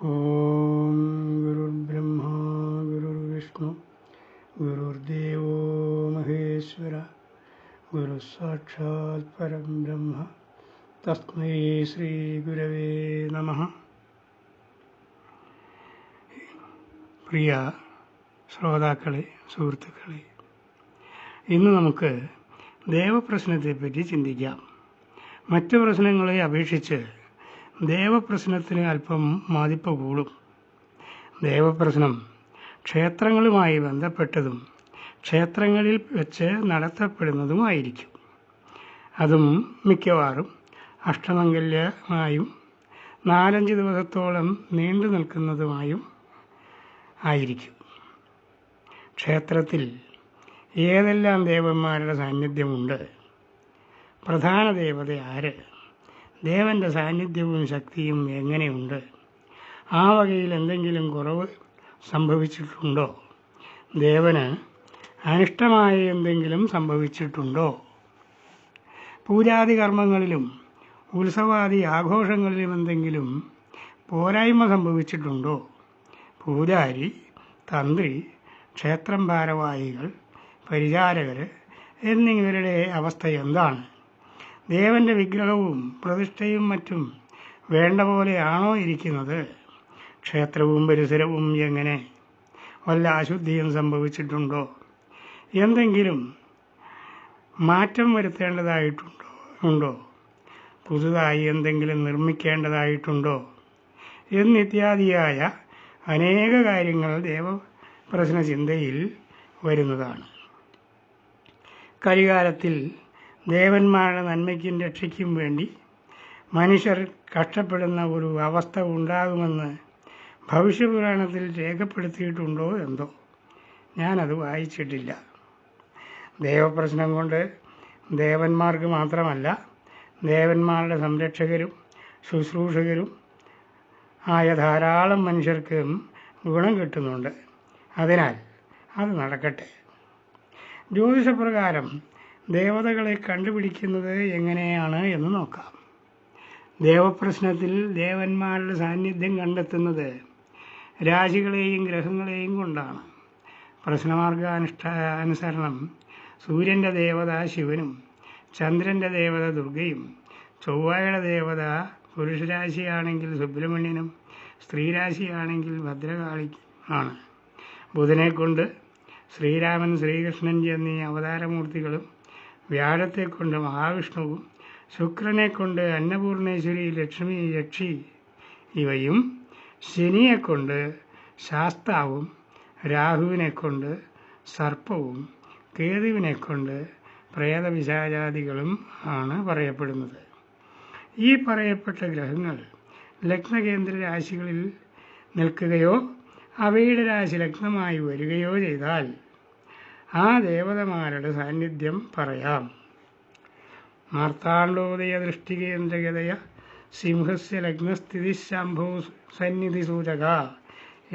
ഓം ഗുരുർബ്രഹ്മ ഗുരുർവിഷ്ണു ഗുരുർദേവോ മഹേശ്വര ഗുരു സാക്ഷാത് പരം ബ്രഹ്മ തസ്മൈ ശ്രീ ഗുരവേ നമഃ. പ്രിയ ശ്രോതാക്കളെ, സുഹൃത്തുക്കളെ, ഇന്ന് നമുക്ക് ദേവപ്രശ്നത്തെപ്പറ്റി ചിന്തിക്കാം. മറ്റു പ്രശ്നങ്ങളെ അപേക്ഷിച്ച് ദേവപ്രശ്നത്തിന് അല്പം മതിപ്പ് കൂടും. ദേവപ്രശ്നം ക്ഷേത്രങ്ങളുമായി ബന്ധപ്പെട്ടതും ക്ഷേത്രങ്ങളിൽ വെച്ച് നടത്തപ്പെടുന്നതുമായിരിക്കും. അതും മിക്കവാറും അഷ്ടമംഗല്യമായും 4-5 ദിവസത്തോളം നീണ്ടു നിൽക്കുന്നതുമായും ആയിരിക്കും. ക്ഷേത്രത്തിൽ ഏതെല്ലാം ദേവന്മാരുടെ സാന്നിധ്യമുണ്ട്? പ്രധാന ദേവത ആര്? ദേവൻ്റെ സാന്നിധ്യവും ശക്തിയും എങ്ങനെയുണ്ട്? ആ വകയിൽ എന്തെങ്കിലും കുറവ് സംഭവിച്ചിട്ടുണ്ടോ? ദേവന് അനിഷ്ടമായ എന്തെങ്കിലും സംഭവിച്ചിട്ടുണ്ടോ? പൂജാതി കർമ്മങ്ങളിലും ഉത്സവാദി ആഘോഷങ്ങളിലും എന്തെങ്കിലും പോരായ്മ സംഭവിച്ചിട്ടുണ്ടോ? പൂജാരി, തന്ത്രി, ക്ഷേത്രം ഭാരവാഹികൾ, പരിചാരകർ എന്നിവരുടെ അവസ്ഥ എന്താണ്? ദേവൻ്റെ വിഗ്രഹവും പ്രതിഷ്ഠയും മറ്റും വേണ്ട പോലെയാണോ ഇരിക്കുന്നത്? ക്ഷേത്രവും പരിസരവും എങ്ങനെ? വല്ല അശുദ്ധിയും സംഭവിച്ചിട്ടുണ്ടോ? എന്തെങ്കിലും മാറ്റം വരുത്തേണ്ടതായിട്ടുണ്ടോ? പുതുതായി എന്തെങ്കിലും നിർമ്മിക്കേണ്ടതായിട്ടുണ്ടോ? എന്നിത്യാദിയായ അനേക കാര്യങ്ങൾ ദേവപ്രശ്ന ചിന്തയിൽ വരുന്നതാണ്. കലികാലത്തിൽ ദേവന്മാരുടെ നന്മയ്ക്കും രക്ഷയ്ക്കും വേണ്ടി മനുഷ്യർ കഷ്ടപ്പെടുന്ന ഒരു അവസ്ഥ ഉണ്ടാകുമെന്ന് ഭവിഷ്യപുരാണത്തിൽ രേഖപ്പെടുത്തിയിട്ടുണ്ടോ എന്തോ? ഞാനത് വായിച്ചിട്ടില്ല. ദേവപ്രശ്നം കൊണ്ട് ദേവന്മാർക്ക് മാത്രമല്ല, ദേവന്മാരുടെ സംരക്ഷകരും ശുശ്രൂഷകരും ആയ ധാരാളം മനുഷ്യർക്കും ഗുണം കിട്ടുന്നുണ്ട്. അതിനാൽ അത് നടക്കട്ടെ. ജ്യോതിഷപ്രകാരം ദേവതകളെ കണ്ടുപിടിക്കുന്നത് എങ്ങനെയാണ് എന്ന് നോക്കാം. ദേവപ്രശ്നത്തിൽ ദേവന്മാരുടെ സാന്നിധ്യം കണ്ടെത്തുന്നത് രാശികളെയും ഗ്രഹങ്ങളെയും കൊണ്ടാണ്. പ്രശ്നമാർഗാനുസരണം സൂര്യൻ്റെ ദേവത ശിവനും, ചന്ദ്രൻ്റെ ദേവത ദുർഗയും, ചൊവ്വയുടെ ദേവത പുരുഷരാശിയാണെങ്കിൽ സുബ്രഹ്മണ്യനും, സ്ത്രീരാശിയാണെങ്കിൽ ഭദ്രകാളിക്കും ആണ്. ബുധനെക്കൊണ്ട് ശ്രീരാമൻ, ശ്രീകൃഷ്ണൻ എന്നീ അവതാരമൂർത്തികളും, വ്യാഴത്തെക്കൊണ്ട് മഹാവിഷ്ണുവും, ശുക്രനെക്കൊണ്ട് അന്നപൂർണേശ്വരി, ലക്ഷ്മി, യക്ഷി ഇവയും, ശനിയെക്കൊണ്ട് ശാസ്താവും, രാഹുവിനെക്കൊണ്ട് സർപ്പവും, കേതുവിനെക്കൊണ്ട് പ്രേതപിശാചാദികളും ആണ് പറയപ്പെടുന്നത്. ഈ പറയപ്പെട്ട ഗ്രഹങ്ങൾ ലഗ്നകേന്ദ്ര രാശികളിൽ നിൽക്കുകയോ അവയുടെ രാശി ലഗ്നമായി വരികയോ ചെയ്താൽ ആ ദേവതമാരുടെ സാന്നിധ്യം പറയാം. മാർത്താണ്ഡോദയ ദൃഷ്ടികേന്ദ്രഗതയ സിംഹസ്യ ലഗ്നസ്ഥിതി ശംഭോ സന്നിധി സൂചക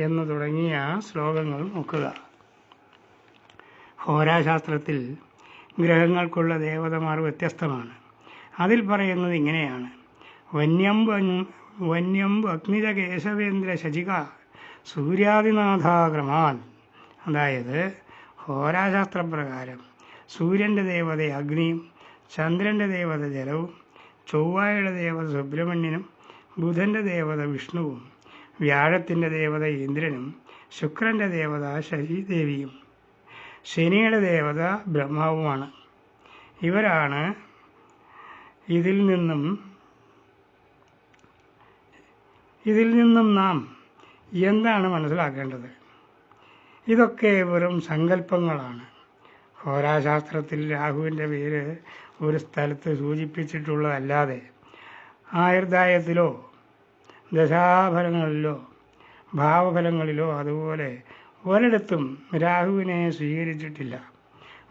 എന്നു തുടങ്ങിയ ശ്ലോകങ്ങൾ നോക്കുക. ഹോരാശാസ്ത്രത്തിൽ ഗ്രഹങ്ങൾക്കുള്ള ദേവതമാർ വ്യത്യസ്തമാണ്. അതിൽ പറയുന്നത് ഇങ്ങനെയാണ്: വന്യംബ് അഗ്നിജ കേശവേന്ദ്ര ശചിക സൂര്യാദിനാഥാക്രമാൻ. അതായത് ഹോരാശാസ്ത്രപ്രകാരം സൂര്യൻ്റെ ദേവത അഗ്നിയും, ചന്ദ്രൻ്റെ ദേവത ജലവും, ചൊവ്വയുടെ ദേവത സുബ്രഹ്മണ്യനും, ബുധൻ്റെ ദേവത വിഷ്ണുവും, വ്യാഴത്തിൻ്റെ ദേവത ഇന്ദ്രനും, ശുക്രൻ്റെ ദേവത ശശിദേവിയും, ശനിയുടെ ദേവത ബ്രഹ്മാവുമാണ്. ഇവരാണ്. ഇതിൽ നിന്നും നാം എന്താണ് മനസ്സിലാക്കേണ്ടത്? ഇതൊക്കെ വെറും സങ്കല്പങ്ങളാണ്. ഹോരാശാസ്ത്രത്തിൽ രാഹുവിൻ്റെ പേര് ഒരു സ്ഥലത്ത് സൂചിപ്പിച്ചിട്ടുള്ളതല്ലാതെ ആയുർദായത്തിലോ ദശാഫലങ്ങളിലോ ഭാവഫലങ്ങളിലോ അതുപോലെ ഒരിടത്തും രാഹുവിനെ സ്വീകരിച്ചിട്ടില്ല.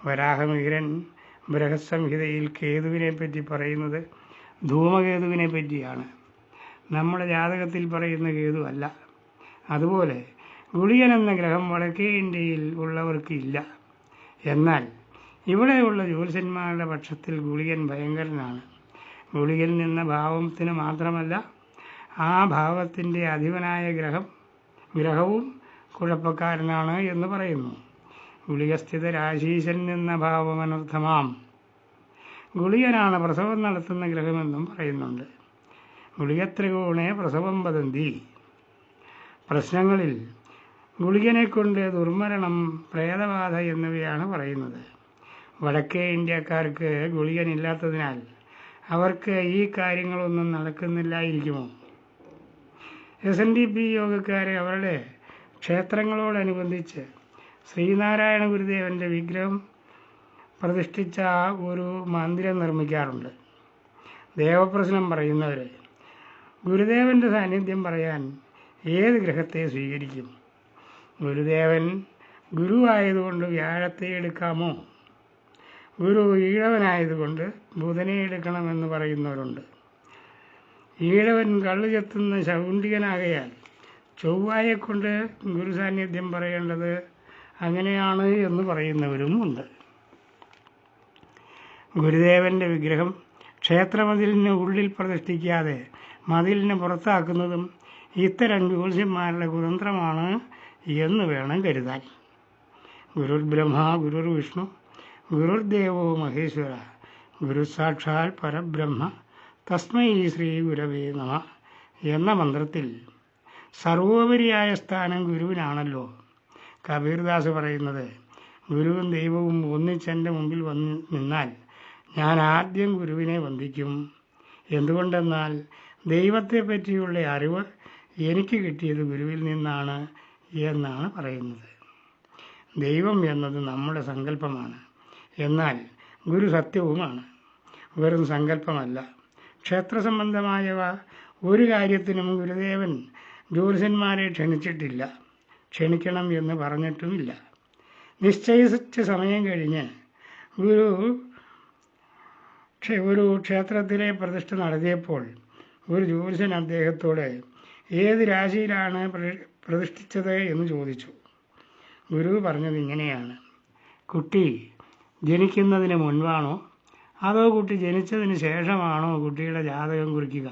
വരാഹമിഹിരൻ ബൃഹത്സംഹിതയിൽ കേതുവിനെ പറ്റി പറയുന്നത് ധൂമകേതുവിനെ പറ്റിയാണ്. നമ്മുടെ ജാതകത്തിൽ പറയുന്ന കേതു അല്ല. അതുപോലെ ഗുളികൻ എന്ന ഗ്രഹം വടക്കേ ഇന്ത്യയിൽ ഉള്ളവർക്ക് ഇല്ല. എന്നാൽ ഇവിടെയുള്ള ജ്യോത്സ്യന്മാരുടെ പക്ഷത്തിൽ ഗുളികൻ ഭയങ്കരനാണ്. ഗുളികൻ നിന്ന ഭാവത്തിന് മാത്രമല്ല, ആ ഭാവത്തിൻ്റെ അധിപനായ ഗ്രഹവും കുഴപ്പക്കാരനാണ് എന്ന് പറയുന്നു. ഗുളികസ്ഥിതരാശീശൻ എന്ന ഭാവമനർത്ഥമാം. ഗുളികനാണ് പ്രസവം നടത്തുന്ന ഗ്രഹമെന്നും പറയുന്നുണ്ട്. ഗുളികത്രികോണേ പ്രസവം വദന്തി. പ്രശ്നങ്ങളിൽ ഗുളികനെക്കൊണ്ട് ദുർമരണം, പ്രേതബാധ എന്നിവയാണ് പറയുന്നത്. വടക്കേ ഇന്ത്യക്കാർക്ക് ഗുളികനില്ലാത്തതിനാൽ അവർക്ക് ഈ കാര്യങ്ങളൊന്നും നടക്കുന്നില്ലായിരിക്കുമോ? SNDP യോഗക്കാരെ അവരുടെ ക്ഷേത്രങ്ങളോടനുബന്ധിച്ച് ശ്രീനാരായണ ഗുരുദേവൻ്റെ വിഗ്രഹം പ്രതിഷ്ഠിച്ച ഒരു മന്ദിരം നിർമ്മിക്കാറുണ്ട്. ദേവപ്രശ്നം പറയുന്നവർ ഗുരുദേവൻ്റെ സാന്നിധ്യം പറയാൻ ഏത് ഗ്രഹത്തെ സ്വീകരിക്കും? ഗുരുദേവൻ ഗുരുവായതുകൊണ്ട് വ്യാഴത്തെ എടുക്കാമോ? ഗുരു ഈഴവനായതുകൊണ്ട് ബുധനെ എടുക്കണമെന്ന് പറയുന്നവരുണ്ട്. ഈഴവൻ കള്ളു ചെത്തുന്ന ശൗണ്ഡികനാകയാൽ ചൊവ്വായെക്കൊണ്ട് ഗുരു സാന്നിധ്യം പറയേണ്ടത് അങ്ങനെയാണ് എന്ന് പറയുന്നവരും ഉണ്ട്. ഗുരുദേവൻ്റെ വിഗ്രഹം ക്ഷേത്രമതിലിന് ഉള്ളിൽ പ്രതിഷ്ഠിക്കാതെ മതിലിന് പുറത്താക്കുന്നതും ഇത്തരം ജ്യോത്സ്യന്മാരുടെ കുതന്ത്രമാണ് എന്ന് വേണം കരുതാൻ. ഗുരുർ ബ്രഹ്മ ഗുരുർ വിഷ്ണു ഗുരുർദേവോ മഹേശ്വര ഗുരു സാക്ഷാൽ പരബ്രഹ്മ തസ്മൈ ശ്രീ ഗുരവേ നമഃ എന്ന മന്ത്രത്തിൽ സർവോപരിയായ സ്ഥാനം ഗുരുവിനാണല്ലോ. കബീർദാസ് പറയുന്നത്, ഗുരുവും ദൈവവും ഒന്നിച്ചെൻ്റെ മുമ്പിൽ വന്ന് നിന്നാൽ ഞാൻ ആദ്യം ഗുരുവിനെ വന്ദിക്കും. എന്തുകൊണ്ടെന്നാൽ ദൈവത്തെ പറ്റിയുള്ള അറിവ് എനിക്ക് കിട്ടിയത് ഗുരുവിൽ നിന്നാണ് എന്നാണ് പറയുന്നത്. ദൈവം എന്നത് നമ്മുടെ സങ്കല്പമാണ്. എന്നാൽ ഗുരു സത്യവുമാണ്, വെറും സങ്കല്പമല്ല. ക്ഷേത്രസംബന്ധമായവ ഒരു കാര്യത്തിനും ഗുരുദേവൻ ജ്യോത്സ്യന്മാരെ ക്ഷണിച്ചിട്ടില്ല, ക്ഷണിക്കണം എന്ന് പറഞ്ഞിട്ടുമില്ല. നിശ്ചയിച്ച സമയം കഴിഞ്ഞ് ഒരു ക്ഷേത്രത്തിലെ പ്രതിഷ്ഠ നടത്തിയപ്പോൾ ഒരു ജ്യോത്സ്യൻ അദ്ദേഹത്തോട് ഏത് രാശിയിലാണ് പ്രതിഷ്ഠിച്ചത് എന്ന് ചോദിച്ചു. ഗുരു പറഞ്ഞത് ഇങ്ങനെയാണ്: കുട്ടി ജനിക്കുന്നതിന് മുൻപാണോ അതോ കുട്ടി ജനിച്ചതിന് ശേഷമാണോ കുട്ടിയുടെ ജാതകം കുറിക്കുക?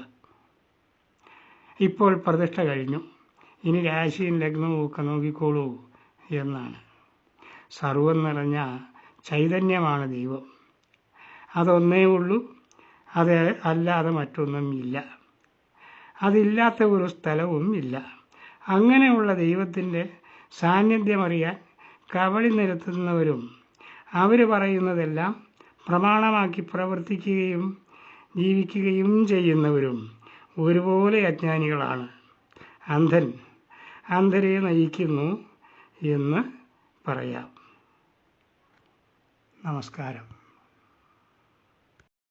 ഇപ്പോൾ പ്രതിഷ്ഠ കഴിഞ്ഞു, ഇനി രാശിയും ലഗ്നവും ഒക്കെ നോക്കിക്കോളൂ എന്നാണ്. സർവം നിറഞ്ഞ ചൈതന്യമാണ് ദൈവം. അതൊന്നേ ഉള്ളൂ, അത് അല്ലാതെ മറ്റൊന്നും ഇല്ല. അതില്ലാത്ത ഒരു സ്ഥലവും ഇല്ല. അങ്ങനെയുള്ള ദൈവത്തിൻ്റെ സാന്നിധ്യമറിയാൻ കവളി നിരത്തുന്നവരും അവർ പറയുന്നതെല്ലാം പ്രമാണമാക്കി പ്രവർത്തിക്കുകയും ജീവിക്കുകയും ചെയ്യുന്നവരും ഒരുപോലെ അജ്ഞാനികളാണ്. അന്ധരെ നയിക്കുന്നു എന്ന് പറയാം. നമസ്കാരം.